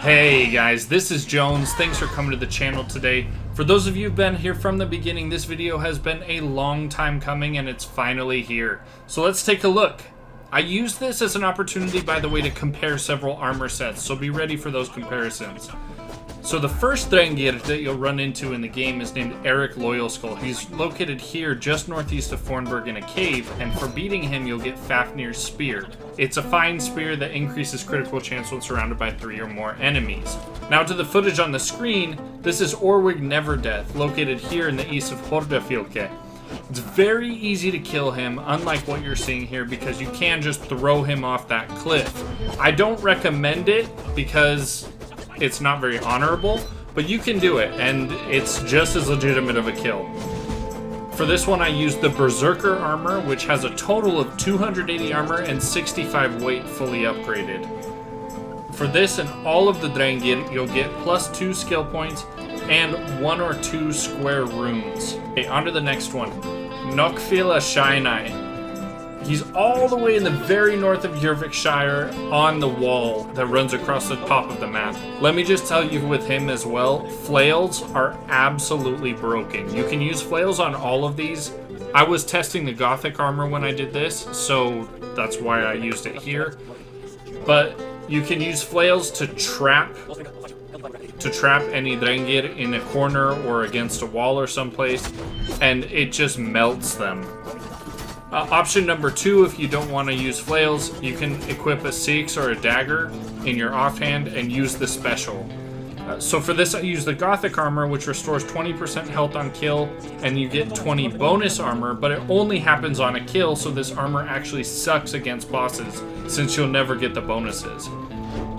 Hey guys, this is Jones. Thanks for coming to the channel today. For those of you who've been here from the beginning, this video has been a long time coming and it's finally here. So let's take a look. I used this as an opportunity, by the way, to compare several armor sets, so be ready for those comparisons. So the first Drengr that you'll run into in the game is named Eric Loyalskull. He's located here just northeast of Fornburg in a cave, and for beating him you'll get Fafnir's Spear. It's a fine spear that increases critical chance when surrounded by 3 or more enemies. Now to the footage on the screen, this is Orwig Neverdeath, located here in the east of Hordafylke. It's very easy to kill him, unlike what you're seeing here, because you can just throw him off that cliff. I don't recommend it because it's not very honorable, but you can do it, and it's just as legitimate of a kill. For this one, I used the Berserker armor, which has a total of 280 armor and 65 weight fully upgraded. For this and all of the Drengr, you'll get +2 skill points and 1 or 2 square runes. Okay, on to the next one. Nokfila Shainai. He's all the way in the very north of Jorvikshire on the wall that runs across the top of the map. Let me just tell you with him as well, flails are absolutely broken. You can use flails on all of these. I was testing the Gothic armor when I did this, so that's why I used it here. But you can use flails to trap any Drengr in a corner or against a wall or someplace, and it just melts them. Option number 2, if you don't want to use flails, you can equip a Six or a dagger in your offhand and use the special. So for this I use the Gothic armor, which restores 20% health on kill, and you get 20 bonus armor, but it only happens on a kill, so this armor actually sucks against bosses, since you'll never get the bonuses.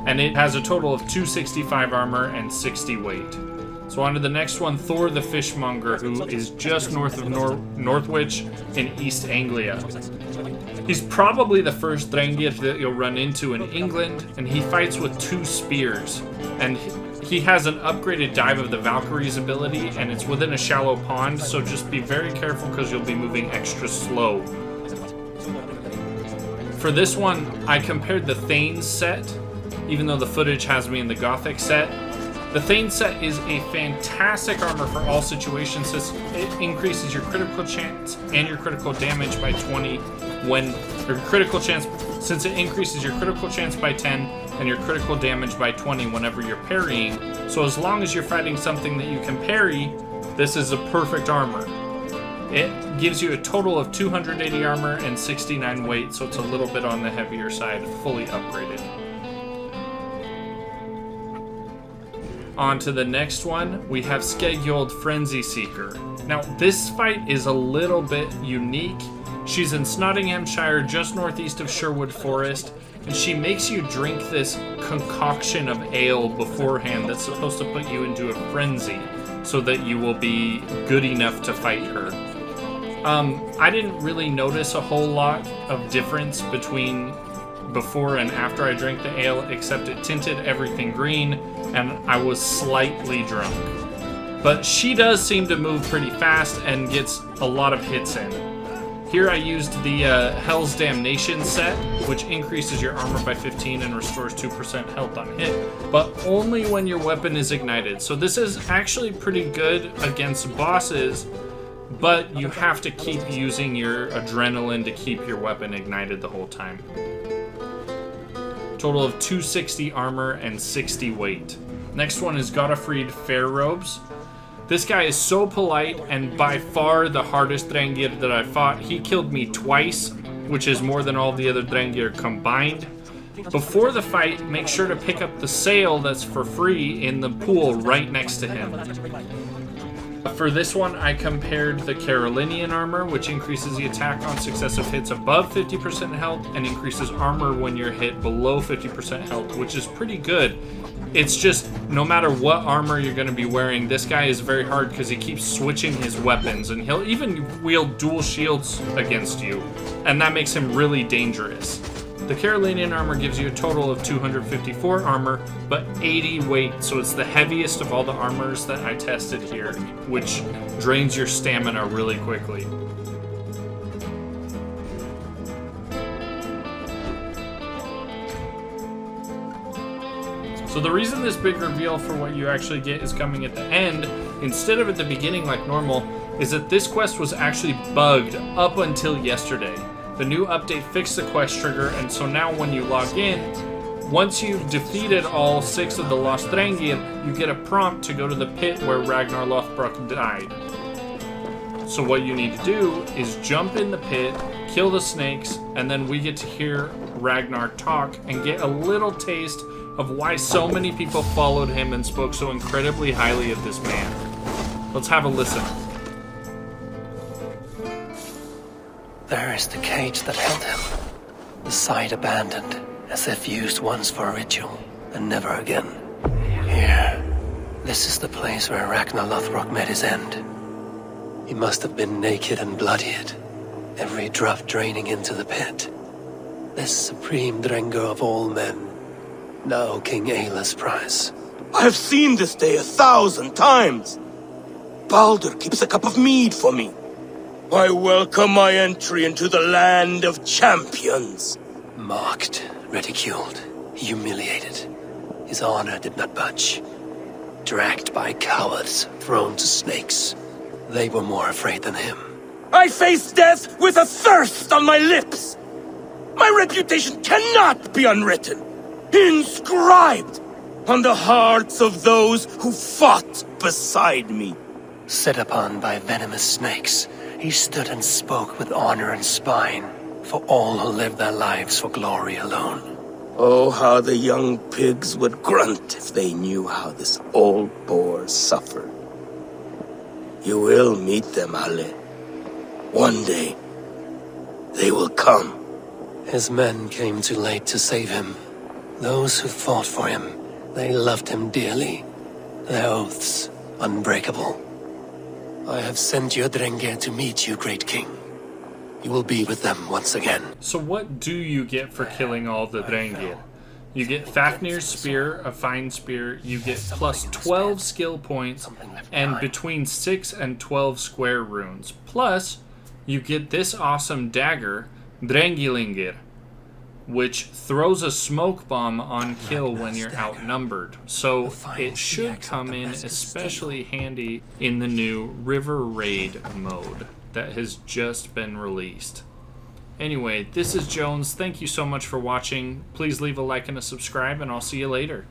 And it has a total of 265 armor and 60 weight. So on to the next one, Thor the Fishmonger, who is just north of Northwich in East Anglia. He's probably the first Drengr that you'll run into in England, and he fights with 2 spears. And he has an upgraded Dive of the Valkyries ability, and it's within a shallow pond, so just be very careful because you'll be moving extra slow. For this one, I compared the Thane's set, even though the footage has me in the Gothic set. The Thane set is a fantastic armor for all situations, since it increases your critical chance and your critical damage by 20 since it increases your critical chance by 10 and your critical damage by 20 whenever you're parrying. So as long as you're fighting something that you can parry, this is a perfect armor. It gives you a total of 280 armor and 69 weight, so it's a little bit on the heavier side, fully upgraded. On to the next one, we have Skegjold Frenzy Seeker. Now, this fight is a little bit unique. She's in Nottinghamshire, just northeast of Sherwood Forest, and she makes you drink this concoction of ale beforehand that's supposed to put you into a frenzy, so that you will be good enough to fight her. I didn't really notice a whole lot of difference between before and after I drank the ale, except it tinted everything green, and I was slightly drunk. But she does seem to move pretty fast and gets a lot of hits in. Here I used the Hell's Damnation set, which increases your armor by 15 and restores 2% health on hit, but only when your weapon is ignited. So this is actually pretty good against bosses, but you have to keep using your adrenaline to keep your weapon ignited the whole time. Total of 260 armor and 60 weight. Next one is Godofrid Fairrobes. This guy is so polite and by far the hardest Drengr that I fought. He killed me twice, which is more than all the other Drengr combined. Before the fight, make sure to pick up the sail that's for free in the pool right next to him. For this one, I compared the Carolinian armor, which increases the attack on successive hits above 50% health and increases armor when you're hit below 50% health, which is pretty good. It's just, no matter what armor you're going to be wearing, this guy is very hard because he keeps switching his weapons, and he'll even wield dual shields against you, and that makes him really dangerous. The Carolinian armor gives you a total of 254 armor, but 80 weight, so it's the heaviest of all the armors that I tested here, which drains your stamina really quickly. So the reason this big reveal for what you actually get is coming at the end, instead of at the beginning like normal, is that this quest was actually bugged up until yesterday. The new update fixed the quest trigger, and so now when you log in, once you've defeated all 6 of the Lost Drengr, you get a prompt to go to the pit where Ragnar Lothbrok died. So what you need to do is jump in the pit, kill the snakes, and then we get to hear Ragnar talk and get a little taste of why so many people followed him and spoke so incredibly highly of this man. Let's have a listen. There is the cage that held him. The site abandoned, as if used once for a ritual, and never again. Here. This is the place where Ragnar Lothbrok met his end. He must have been naked and bloodied, every drop draining into the pit. This supreme Drengr of all men, now King Ayla's prize. I have seen this day 1,000 times. Baldur keeps a cup of mead for me. I welcome my entry into the land of champions. Mocked, ridiculed, humiliated. His honor did not budge. Dragged by cowards, thrown to snakes. They were more afraid than him. I face death with a thirst on my lips. My reputation cannot be unwritten. Inscribed on the hearts of those who fought beside me. Set upon by venomous snakes, he stood and spoke with honor and spine, for all who live their lives for glory alone. Oh, how the young pigs would grunt if they knew how this old boar suffered. You will meet them, Ale. One day, they will come. His men came too late to save him. Those who fought for him, they loved him dearly. Their oaths unbreakable. I have sent your Drengr to meet you, great king. You will be with them once again. So what do you get for killing all the Drengr? You get Fafnir's spear, a fine spear, you get plus 12 skill points, and between 6 and 12 square runes. Plus, you get this awesome dagger, Drengilingr, which throws a smoke bomb on kill when you're outnumbered. So it should come in especially handy in the new River Raid mode that has just been released. Anyway, this is Jones. Thank you so much for watching. Please leave a like and a subscribe, and I'll see you later.